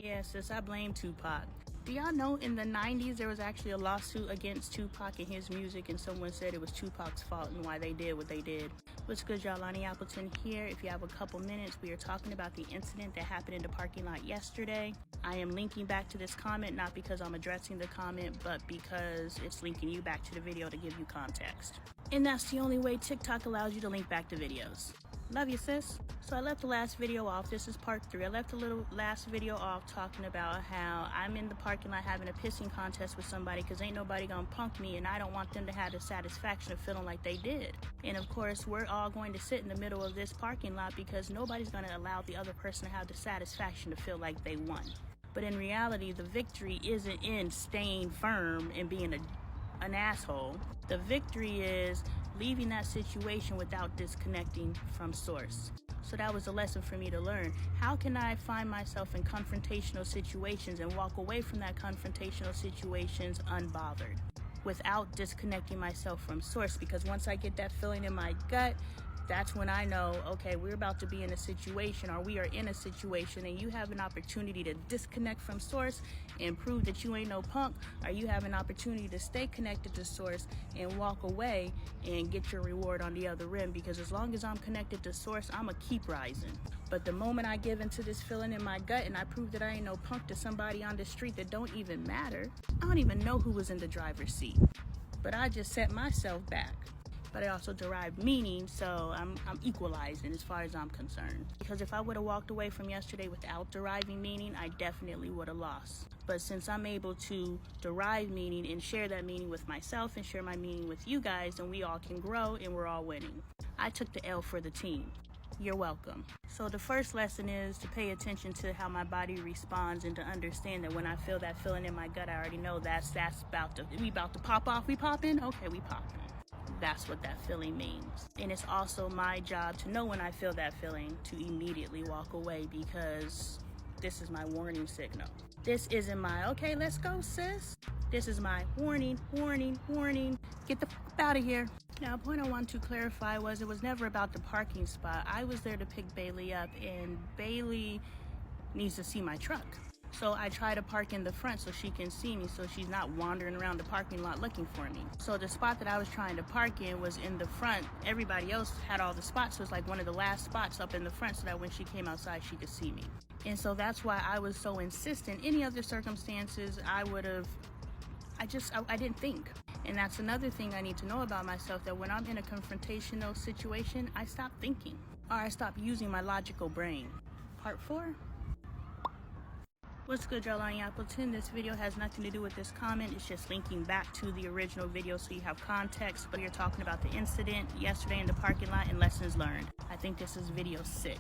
Yeah, sis, I blame Tupac. Do y'all know in the 90s there was actually a lawsuit against Tupac and his music, and someone said it was Tupac's fault and why they did what they did? What's good, y'all? Lonnie Appleton here. If you have a couple minutes, we are talking about the incident that happened in the parking lot yesterday. I am linking back to this comment, not because I'm addressing the comment, but because it's linking you back to the video to give you context. And that's the only way TikTok allows you to link back to videos. Love you, sis. So I left the last video off. This is part 3. I left the last video off talking about how I'm in the parking lot having a pissing contest with somebody because ain't nobody gonna punk me, and I don't want them to have the satisfaction of feeling like they did. And of course, we're all going to sit in the middle of this parking lot because nobody's gonna allow the other person to have the satisfaction to feel like they won. But in reality, the victory isn't in staying firm and being an asshole. The victory is leaving that situation without disconnecting from source. So that was a lesson for me to learn. How can I find myself in confrontational situations and walk away from that confrontational situations unbothered without disconnecting myself from source? Because once I get that feeling in my gut, that's when I know, okay, we're about to be in a situation, or we are in a situation, and you have an opportunity to disconnect from source and prove that you ain't no punk, or you have an opportunity to stay connected to source and walk away and get your reward on the other end. Because as long as I'm connected to source, I'ma keep rising. But the moment I give into this feeling in my gut and I prove that I ain't no punk to somebody on the street that don't even matter, I don't even know who was in the driver's seat, but I just set myself back. But I also derived meaning, so I'm equalizing as far as I'm concerned. Because if I would have walked away from yesterday without deriving meaning, I definitely would have lost. But since I'm able to derive meaning and share that meaning with myself and share my meaning with you guys, then we all can grow and we're all winning. I took the L for the team. You're welcome. So the first lesson is to pay attention to how my body responds and to understand that when I feel that feeling in my gut, I already know that's we about to pop off. We popping? Okay, we popping. That's what that feeling means. And it's also my job to know when I feel that feeling to immediately walk away, because this is my warning signal. This isn't my, okay, let's go, sis. This is my warning, warning, warning. Get the f out of here. Now, a point I want to clarify was it was never about the parking spot. I was there to pick Bailey up, and Bailey needs to see my truck. So I try to park in the front so she can see me, so she's not wandering around the parking lot looking for me. So the spot that I was trying to park in was in the front. Everybody else had all the spots, so it's like one of the last spots up in the front so that when she came outside, she could see me. And so that's why I was so insistent. Any other circumstances, I didn't think. And that's another thing I need to know about myself, that when I'm in a confrontational situation, I stop thinking, or I stop using my logical brain. Part 4. What's good, y'all? Lonnie Appleton. This video has nothing to do with this comment. It's just linking back to the original video so you have context. But you're talking about the incident yesterday in the parking lot and lessons learned. I think this is video 6.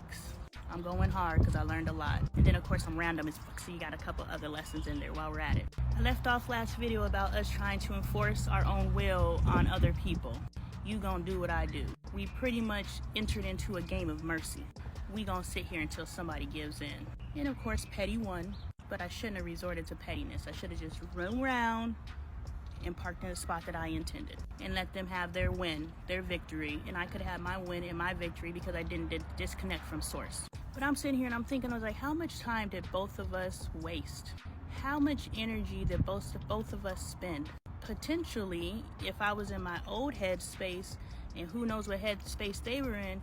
I'm going hard because I learned a lot. And then, of course, I'm random as fuck, so you got a couple other lessons in there while we're at it. I left off last video about us trying to enforce our own will on other people. You gonna do what I do. We pretty much entered into a game of mercy. We gonna sit here until somebody gives in. And, of course, petty won. But I shouldn't have resorted to pettiness. I should have just run around and parked in the spot that I intended and let them have their win, their victory. And I could have my win and my victory because I didn't disconnect from source. But I'm sitting here and I'm thinking, I was like, how much time did both of us waste? How much energy did both of us spend? Potentially, if I was in my old headspace, and who knows what headspace they were in,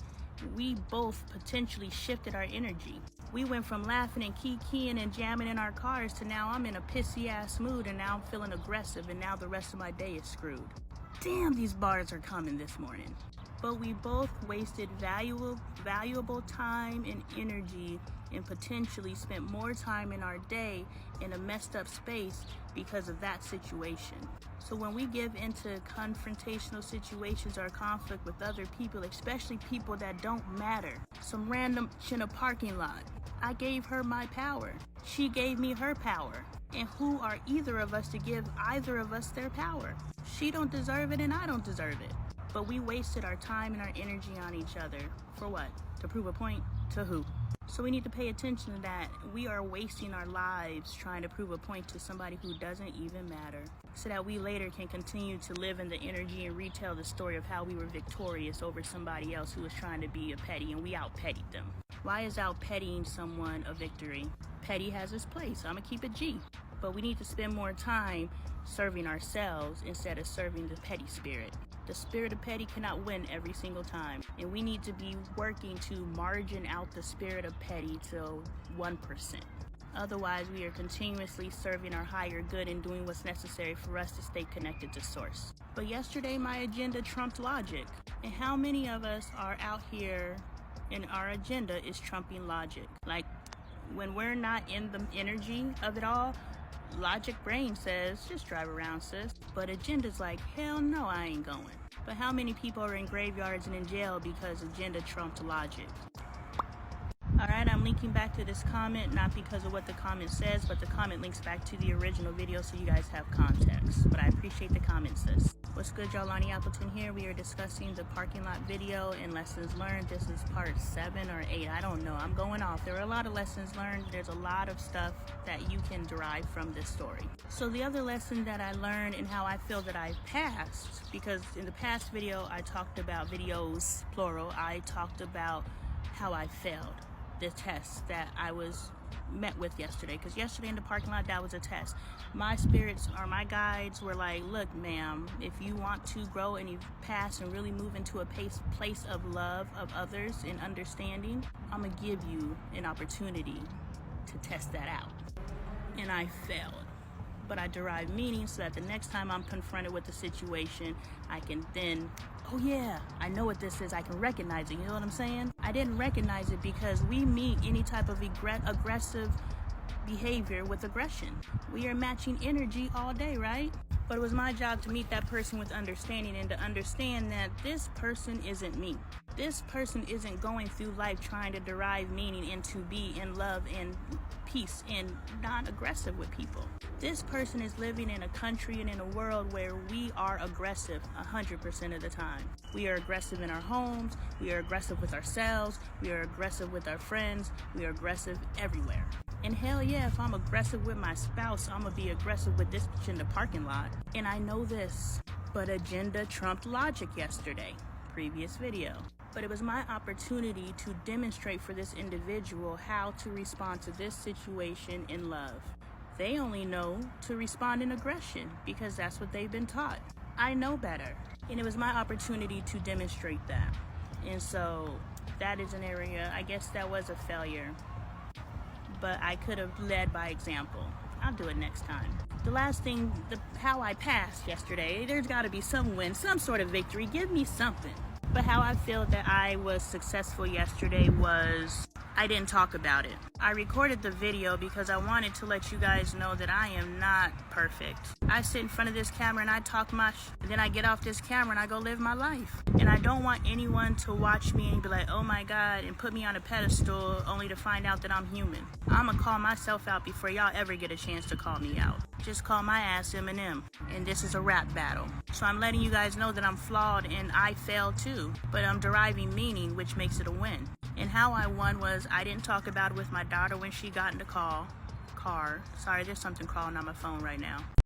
we both potentially shifted our energy. We went from laughing and kikiing and jamming in our cars to now I'm in a pissy ass mood, and now I'm feeling aggressive, and now the rest of my day is screwed. Damn, these bars are coming this morning. But we both wasted valuable time and energy, and potentially spent more time in our day in a messed up space because of that situation. So when we give into confrontational situations or conflict with other people, especially people that don't matter, some random in a parking lot, I gave her my power. She gave me her power. And who are either of us to give either of us their power? She don't deserve it and I don't deserve it. But we wasted our time and our energy on each other. For what? To prove a point? To who? So we need to pay attention to that. We are wasting our lives trying to prove a point to somebody who doesn't even matter, so that we later can continue to live in the energy and retell the story of how we were victorious over somebody else who was trying to be a petty, and we out-pettied them. Why is out pettying someone a victory? Petty has its place. I'm gonna keep it G. But we need to spend more time serving ourselves instead of serving the petty spirit. The spirit of petty cannot win every single time. And we need to be working to margin out the spirit of petty to 1%. Otherwise, we are continuously serving our higher good and doing what's necessary for us to stay connected to source. But yesterday, my agenda trumped logic. And how many of us are out here and our agenda is trumping logic? Like, when we're not in the energy of it all, logic brain says, just drive around, sis. But agenda's like, hell no, I ain't going. But how many people are in graveyards and in jail because agenda trumped logic? Alright, I'm linking back to this comment, not because of what the comment says, but the comment links back to the original video so you guys have context. But I appreciate the comment, sis. What's good, y'all? Lonnie Appleton here. We are discussing the parking lot video and lessons learned. This is part 7 or 8. I don't know. I'm going off. There are a lot of lessons learned. There's a lot of stuff that you can derive from this story. So the other lesson that I learned and how I feel that I passed, because in the past video, I talked about videos, plural, I talked about how I failed. The test that I was met with yesterday, because yesterday in the parking lot, that was a test. My spirits or my guides were like, look, ma'am, if you want to grow and you pass and really move into a place of love of others and understanding, I'm gonna give you an opportunity to test that out. And I failed. But I derived meaning so that the next time I'm confronted with the situation, I can then, oh yeah, I know what this is. I can recognize it. You know what I'm saying? I didn't recognize it because we meet any type of aggressive behavior with aggression. We are matching energy all day, right? But it was my job to meet that person with understanding and to understand that this person isn't me. This person isn't going through life trying to derive meaning and to be in love and peace and not aggressive with people. This person is living in a country and in a world where we are aggressive 100% of the time. We are aggressive in our homes, we are aggressive with ourselves, we are aggressive with our friends, we are aggressive everywhere. And hell yeah, if I'm aggressive with my spouse, I'm gonna be aggressive with this bitch in the parking lot. And I know this, but agenda trumped logic yesterday, previous video. But it was my opportunity to demonstrate for this individual how to respond to this situation in love. They only know to respond in aggression because that's what they've been taught. I know better. And it was my opportunity to demonstrate that. And so that is an area, I guess that was a failure. But I could have led by example. I'll do it next time. The last thing, how I passed yesterday, there's gotta be some win, some sort of victory. Give me something. But how I feel that I was successful yesterday was I didn't talk about it. I recorded the video because I wanted to let you guys know that I am not perfect. I sit in front of this camera and I talk my and then I get off this camera and I go live my life. And I don't want anyone to watch me and be like, oh my God, and put me on a pedestal only to find out that I'm human. I'ma call myself out before y'all ever get a chance to call me out. Just call my ass Eminem. And this is a rap battle. So I'm letting you guys know that I'm flawed and I failed too. But I'm deriving meaning, which makes it a win. And how I won was I didn't talk about it with my daughter when she got in the car. Sorry, there's something crawling on my phone right now.